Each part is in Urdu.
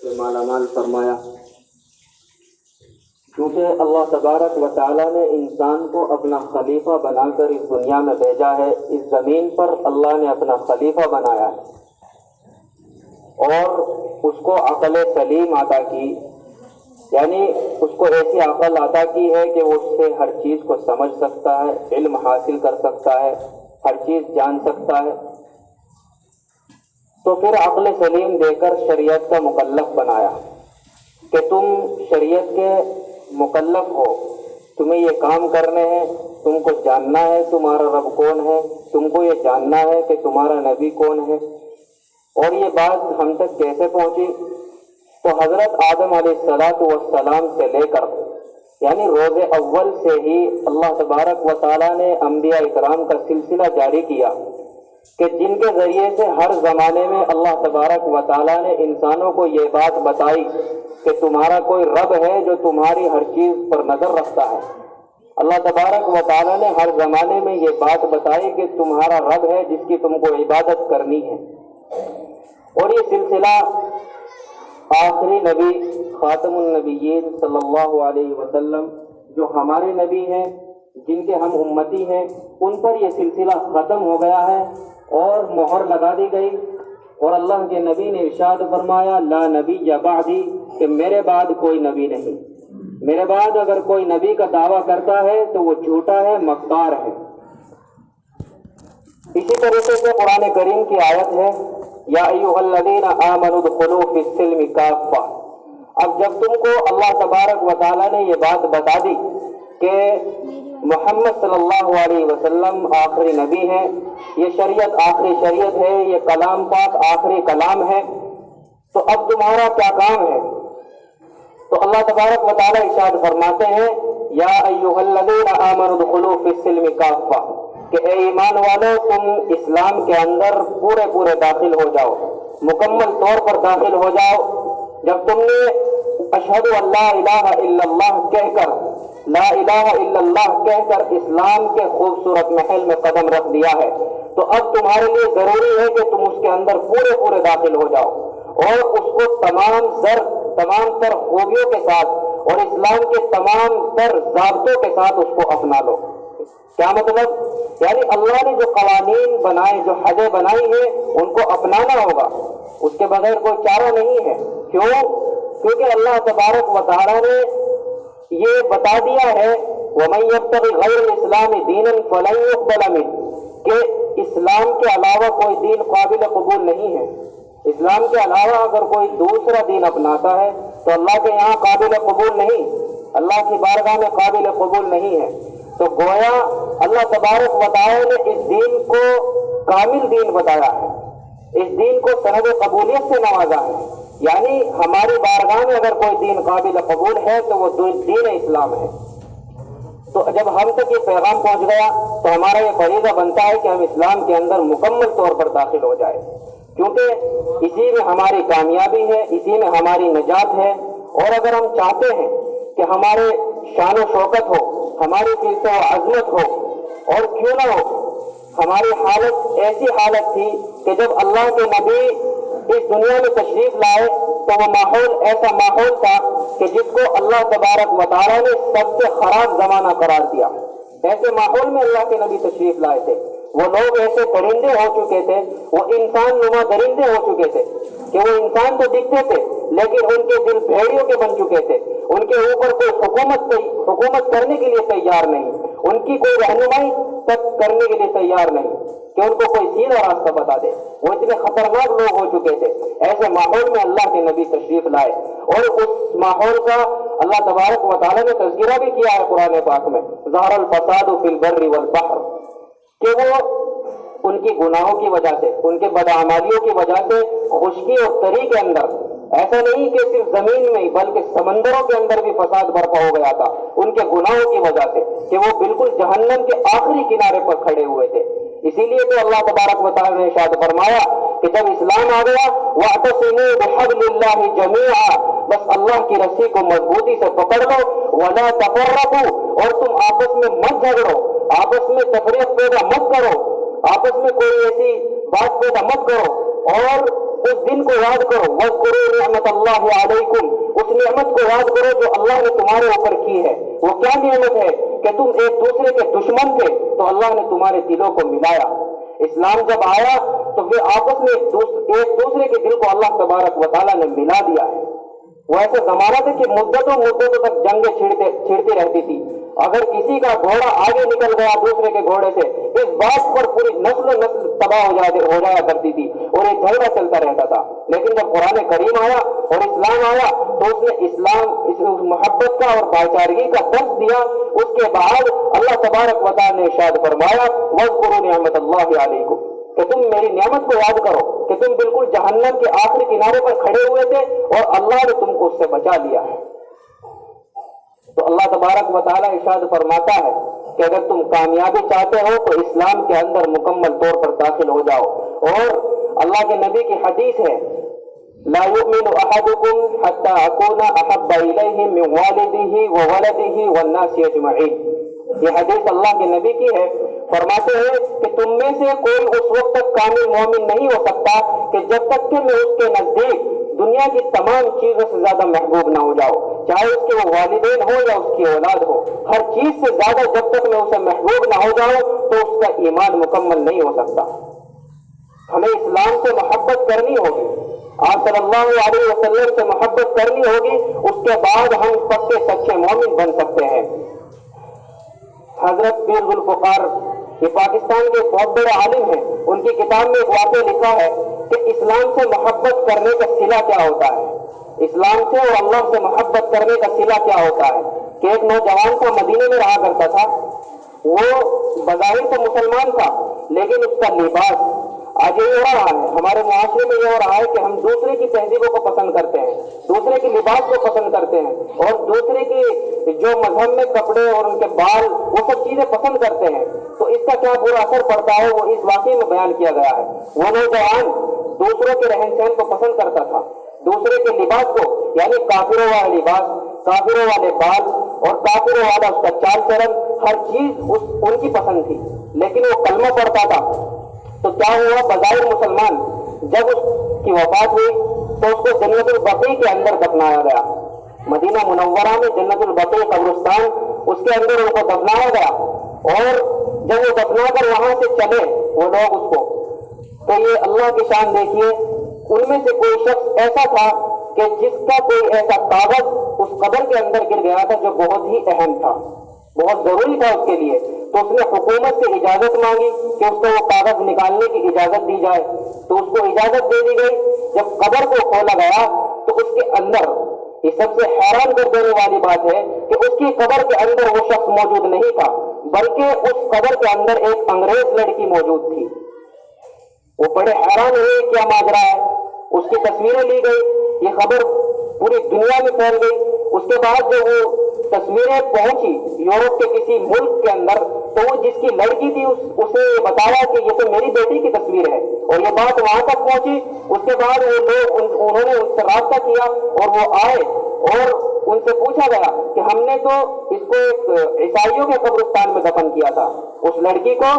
سے مالا مال فرمایا، کیونکہ اللہ تبارک و تعالیٰ نے انسان کو اپنا خلیفہ بنا کر اس دنیا میں بھیجا ہے۔ اس زمین پر اللہ نے اپنا خلیفہ بنایا ہے اور اس کو عقل سلیم عطا کی، یعنی اس کو ایسی عقل عطا کی ہے کہ وہ اس سے ہر چیز کو سمجھ سکتا ہے، علم حاصل کر سکتا ہے، ہر چیز جان سکتا ہے۔ تو پھر عقل سلیم دے کر شریعت کا مکلف بنایا کہ تم شریعت کے مکلف ہو، تمہیں یہ کام کرنے ہیں، تم کو جاننا ہے تمہارا رب کون ہے، تم کو یہ جاننا ہے کہ تمہارا نبی کون ہے۔ اور یہ بات ہم تک کیسے پہنچی؟ تو حضرت آدم علیہ السلام سے لے کر یعنی روز اول سے ہی اللہ تبارک و تعالیٰ نے انبیاء اکرام کا سلسلہ جاری کیا کہ جن کے ذریعے سے ہر زمانے میں اللہ تبارک و تعالیٰ نے انسانوں کو یہ بات بتائی کہ تمہارا کوئی رب ہے جو تمہاری ہر چیز پر نظر رکھتا ہے۔ اللہ تبارک و تعالیٰ نے ہر زمانے میں یہ بات بتائی کہ تمہارا رب ہے جس کی تم کو عبادت کرنی ہے۔ اور یہ سلسلہ آخری نبی خاتم النبیین صلی اللہ علیہ وسلم جو ہمارے نبی ہیں، جن کے ہم امتی ہیں، ان پر یہ سلسلہ ختم ہو گیا ہے اور مہر لگا دی گئی۔ اور اللہ کے نبی نے ارشاد فرمایا، لا نبی بعدی، کہ میرے بعد کوئی نبی نہیں، میرے بعد اگر کوئی نبی کا دعویٰ کرتا ہے تو وہ جھوٹا ہے، مکار ہے۔ اسی طریقے سے قرآن کریم کی آیت ہے، یا ایھا الذین آمنوا ادخلوا فی السلم کافہ۔ اب جب تم کو اللہ تبارک و تعالیٰ نے یہ بات بتا دی کہ محمد صلی اللہ علیہ وسلم آخری نبی ہیں، یہ شریعت آخری شریعت ہے، یہ کلام پاک آخری کلام ہے، تو اب تمہارا کیا کام ہے؟ تو اللہ تبارک و تعالیٰ ارشاد فرماتے ہیں، یا ایھا الذین آمنوا ادخلوا فی السلم کافہ، کہ اے ایمان والو تم اسلام کے اندر پورے داخل ہو جاؤ، مکمل طور پر داخل ہو جاؤ۔ جب تم نے اشہد ان لا الہ الا اللہ کہہ کر، لا الہ الا اللہ کہہ کر اسلام کے خوبصورت محل میں قدم رکھ دیا ہے، تو اب تمہارے لیے ضروری ہے کہ تم اس کے اندر پورے داخل ہو جاؤ اور اس کو تمام تر خوبیوں کے ساتھ اور اسلام کے تمام تر ضابطوں کے ساتھ اس کو اپنا لو۔ کیا مطلب؟ یعنی اللہ نے جو قوانین بنائے، جو حدیں بنائی ہیں، ان کو اپنانا ہوگا، اس کے بغیر کوئی چارہ نہیں ہے۔ کیوں؟ کیونکہ اللہ تبارک و تعالیٰ نے یہ بتا دیا ہے، وَمَن يَبْتَغِ غَيْرَ الْإِسْلَامِ دِينًا فَلَن يُقْبَلَ مِنْهُ، کہ اسلام کے علاوہ کوئی دین قابل قبول نہیں ہے۔ اسلام کے علاوہ اگر کوئی دوسرا دین اپناتا ہے تو اللہ کے یہاں قابل قبول نہیں، اللہ کی بارگاہ میں قابل قبول نہیں ہے۔ تو گویا اللہ تبارک و تعالیٰ نے اس دین کو کامل دین بتایا ہے، اس دین کو سند قبولیت سے نوازا ہے، یعنی ہماری بارگاہ میں اگر کوئی دین قابل قبول ہے تو وہ دین اسلام ہے۔ تو جب ہم تک یہ پیغام پہنچ گیا تو ہمارا یہ فریضہ بنتا ہے کہ ہم اسلام کے اندر مکمل طور پر داخل ہو جائے، کیونکہ اسی میں ہماری کامیابی ہے، اسی میں ہماری نجات ہے۔ اور اگر ہم چاہتے ہیں کہ ہمارے شان و شوکت ہو، ہماری عزت و عظمت ہو، اور کیوں نہ ہو، ہماری حالت ایسی حالت تھی کہ جب اللہ کے نبی اس دنیا میں تشریف لائے تو وہ ماحول ایسا ماحول تھا کہ جس کو اللہ تبارک و تعالیٰ نے سب سے خراب زمانہ قرار دیا۔ ایسے ماحول میں اللہ کے نبی تشریف لائے تھے، وہ لوگ ایسے درندے ہو چکے تھے، وہ انسان نما درندے ہو چکے تھے کہ وہ انسان تو دکھتے تھے لیکن ان کے دل بھیڑیوں کے بن چکے تھے، ان کے اوپر کوئی حکومت کرنے کے لیے تیار نہیں، ان کی کوئی رہنمائی تک کرنے کے لیے تیار نہیں کہ ان کو کوئی سیدھا راستہ بتا دے، وہ اتنے خطرناک لوگ ہو چکے تھے۔ ایسے ماحول میں اللہ کے نبی تشریف لائے اور اس ماحول کا اللہ تبارک و تعالیٰ نے تذکرہ بھی کیا ہے قرآن پاک میں، ظہر الفساد فی البر والبحر، کہ وہ ان کی گناہوں کی وجہ سے، ان کے بدعمالیوں کی وجہ سے خشکی اور تری کے اندر، ایسا نہیں کہ صرف زمین میں ہی بلکہ سمندروں کے اندر بھی فساد برپا ہو گیا تھا ان کے گناہوں کی وجہ سے، کہ وہ بالکل جہنم کے آخری کنارے پر کھڑے ہوئے تھے۔ اسی لیے تو اللہ تبارک و تعالیٰ نے ارشاد فرمایا کہ جب اسلام آ گیا، وَاعْتَصِمُوا بِحَبْلِ اللَّهِ جَمِيعًا، بس اللہ کی رسی کو مضبوطی سے پکڑ لو، وَلَا تَفَرَّقُوا، اور تم آپس میں مت جھگڑو، آپس میں تفریق پیدا مت کرو، آپس میں کوئی ایسی بات پیدا مت کرو، اور اس دن کو یاد کرو، وَاذْكُرُوا نِعْمَتَ اللَّهِ عَلَيْكُمْ، اس نعمت کو یاد کرو جو اللہ نے تمہارے اوپر کی ہے۔ وہ کیا نعمت ہے کہ تم ایک دوسرے کے دشمن تھے تو اللہ نے تمہارے دلوں کو ملایا۔ اسلام جب آیا تو پھر آپس میں ایک دوسرے کے دل کو اللہ تبارک و تعالیٰ نے ملا دیا ہے۔ وہ ایسا زمانہ تھا کہ مدتوں تک جنگیں چھڑتی رہتی تھی، اگر کسی کا گھوڑا آگے نکل گیا دوسرے کے گھوڑے سے، اس بات پر پوری نسل تباہ ہو جایا کرتی تھی اور ایک جھگڑا چلتا رہتا تھا۔ لیکن جب قرآن کریم آیا اور اسلام آیا تو اس نے اس محبت کا اور بھائی چارگی کا درس دیا۔ اس کے بعد اللہ تبارک و تعالیٰ نے ارشاد فرمایا وَاذْكُرُوا نِعْمَتَ اللَّهِ عَلَيْكُمْ، کہ تم میری نعمت کو یاد کرو کہ تم بالکل جہنم کے آخری کنارے پر کھڑے ہوئے تھے اور اللہ نے تم کو اس سے بچا لیا ہے۔ تو اللہ تبارک و تعالیٰ ارشاد فرماتا ہے کہ اگر تم کامیابی چاہتے ہو تو اسلام کے اندر مکمل طور پر داخل ہو جاؤ۔ اور اللہ کے نبی کی حدیث ہے لا يؤمن احدكم حتى اكون احب اليه من والده وولده والناس اجمعين، یہ حدیث اللہ کے نبی کی ہے۔ فرماتے ہیں کہ تم میں سے کوئی اس وقت تک کامل مومن نہیں ہو سکتا کہ جب تک کہ میں اس کے نزدیک دنیا کی تمام چیزوں سے زیادہ محبوب نہ ہو جاؤ، چاہے اس کے وہ والدین ہو یا اس کی اولاد ہو، ہر چیز سے زیادہ جب تک میں اسے محبوب نہ ہو جاؤں تو اس کا ایمان مکمل نہیں ہو سکتا۔ ہمیں اسلام سے محبت کرنی ہوگی، آپ صلی اللہ علیہ وسلم سے محبت کرنی ہوگی، اس کے بعد ہم پکے سچے مومن بن سکتے ہیں۔ حضرت پیر ذوالفقار یہ پاکستان کے بہت بڑے عالم ہیں، ان کی کتاب میں ایک واقعہ لکھا ہے کہ اسلام سے محبت کرنے کا صلہ کیا ہوتا ہے، اسلام سے اور اللہ سے محبت کرنے کا صلہ کیا ہوتا ہے۔ کہ ایک نوجوان کو مدینے میں رہا کرتا تھا، وہ بظاہر تو مسلمان تھا لیکن اس کا لباس آج یہ ہو رہا ہے، ہمارے معاشرے میں یہ ہو رہا ہے کہ ہم دوسرے کی تہذیبوں کو پسند کرتے ہیں، دوسرے کے لباس کو پسند کرتے ہیں اور دوسرے کی جو مذہب میں کپڑے اور ان کے بال وہ سب چیزیں پسند کرتے ہیں۔ تو اس کا کیا برا اثر پڑتا ہے وہ اس واقعے میں بیان کیا گیا ہے۔ وہ نوجوان دوسروں کے رہن سہن کو پسند کرتا تھا، دوسرے کے لباس کو، یعنی کافروں والا لباس، کافروں والے بال اور کافروں والا اس کا چال چلن، ہر چیز ان کی پسند تھی۔ لیکن وہ کلمہ پڑھتا تھا تو کیا ہوا، بظاہر مسلمان، جب اس کی وفات ہوئی تو اس کو جنت البقیع کے اندر دفنایا گیا۔ مدینہ منورہ میں جنت البقیع قبرستان، اس کے اندر ان کو دفنایا گیا۔ اور جب وہ دفنا کر وہاں سے چلے وہ لوگ اس کو، تو یہ اللہ کی شان دیکھیے، ان میں سے کوئی شخص ایسا تھا کہ جس کا کوئی ایسا کاغذ اس قبر کے اندر گر گیا تھا جو بہت ہی اہم تھا، بہت ضروری تھا اس کے لیے۔ تو اس نے حکومت سے اجازت مانگی کہ اس کو وہ کاغذ نکالنے کی اجازت دی جائے، تو اس کو اجازت دے دی گئی۔ جب قبر کو کھولا گیا تو اس کے اندر، یہ سب سے حیران کر دینے والی بات ہے کہ اس کی قبر کے اندر وہ شخص موجود نہیں تھا، بلکہ اس قبر کے اندر ایک انگریز لڑکی موجود تھی۔ وہ بڑے حیران ہوئے کیا ماجرا ہے، اس کی تصویریں لی گئی، یہ خبر پوری دنیا میں پھیل گئی۔ اس کے بعد جب وہ تصویریں پہنچی یورپ کے کسی ملک کے اندر تو وہ جس کی لڑکی تھی اسے یہ بتایا کہ یہ تو میری بیٹی کی تصویر ہے، اور یہ بات وہاں تک پہنچی۔ اس کے بعد وہ لوگ انہوں نے ان سے رابطہ کیا اور وہ آئے اور ان سے پوچھا گیا کہ ہم نے تو اس کو ایک عیسائیوں کے قبرستان میں دفن کیا تھا۔ اس لڑکی کو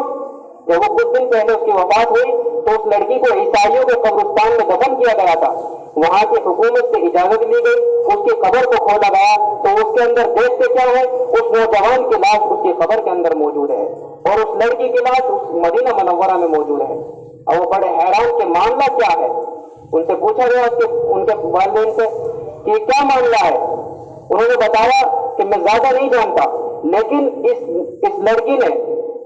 جب وہ کچھ دن پہلے اس کی وفات ہوئی تو اس لڑکی کو عیسائیوں کے قبرستان میں دفن کیا گیا تھا۔ وہاں کی حکومت سے اجازت لی گئی، اس کی قبر کو کھولا گیا تو اس کے اندر دیکھتے کیا ہے، اس نوجوان کی لاش اس کی قبر کے اندر موجود ہے اور اس لڑکی کی لاش اس مدینہ منورہ میں موجود ہے۔ اور وہ بڑے حیران کہ معاملہ کیا ہے۔ ان سے پوچھا گیا ان کے والدین سے کہ کیا معاملہ ہے، انہوں نے بتایا کہ میں زیادہ نہیں جانتا، لیکن اس لڑکی نے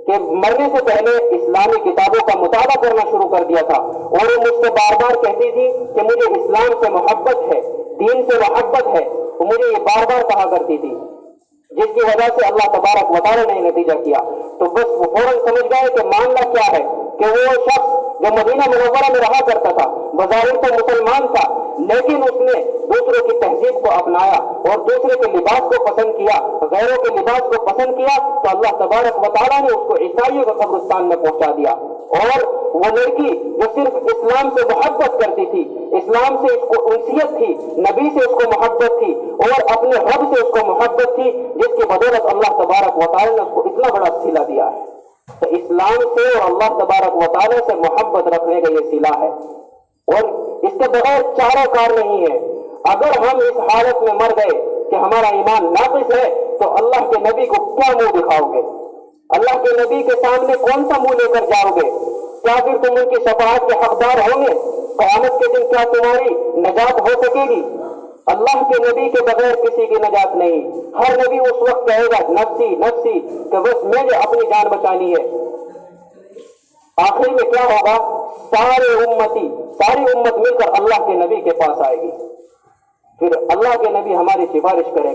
کہ مرنے سے پہلے اسلامی کتابوں کا مطالعہ کرنا شروع کر دیا تھا اور وہ مجھ سے بار بار کہتی تھی کہ مجھے اسلام سے محبت ہے، دین سے محبت ہے، وہ مجھے یہ بار بار کہا کرتی تھی، جس کی وجہ سے اللہ تبارک و تعالیٰ نے نتیجہ کیا۔ تو بس وہ فوراً سمجھ گئے کہ معاملہ کیا ہے، کہ وہ شخص جو مدینہ منورہ میں رہا کرتا تھا، بظاہر تو مسلمان تھا، لیکن اس نے دوسروں کی تہذیب کو اپنایا اور دوسرے کے لباس کو پسند کیا، غیروں کے لباس کو پسند کیا، تو اللہ تبارک و تعالیٰ نے اس کو عیسائیوں کے قبرستان میں پہنچا دیا۔ اور وہ لڑکی جو صرف اسلام سے محبت کرتی تھی، اسلام سے اس کو انسیت تھی، نبی سے اس کو محبت تھی اور اپنے رب سے اس کو محبت تھی، جس کی بدولت اللہ تبارک و تعالیٰ نے اس کو اتنا بڑا صلہ دیا ہے۔ تو اسلام سے اور اللہ تبارک و تعالیٰ سے محبت رکھنے کا یہ صلہ ہے۔ اور اس کے بغیر چارہ کار نہیں ہے۔ اگر ہم اس حالت میں مر گئے کہ ہمارا ایمان ناقص ہے تو اللہ کے نبی کو کیا منہ دکھاؤ گے؟ اللہ کے نبی کے سامنے کون سا منہ لے کر جاؤ گے؟ کیا پھر تم ان کی شفاعت کے حقدار ہوں گے؟ قیامت کے دن کیا تمہاری نجات ہو سکے گی؟ اللہ کے نبی کے بغیر کسی کی نجات نہیں۔ ہر نبی اس وقت کہے گا نفسی نفسی، کہ بس مجھے اپنی جان بچانی ہے۔ آخر میں کیا ہوگا؟ ساری امت مل کر اللہ کے نبی کے پاس آئے گی، پھر اللہ کے نبی ہماری سفارش کریں گے۔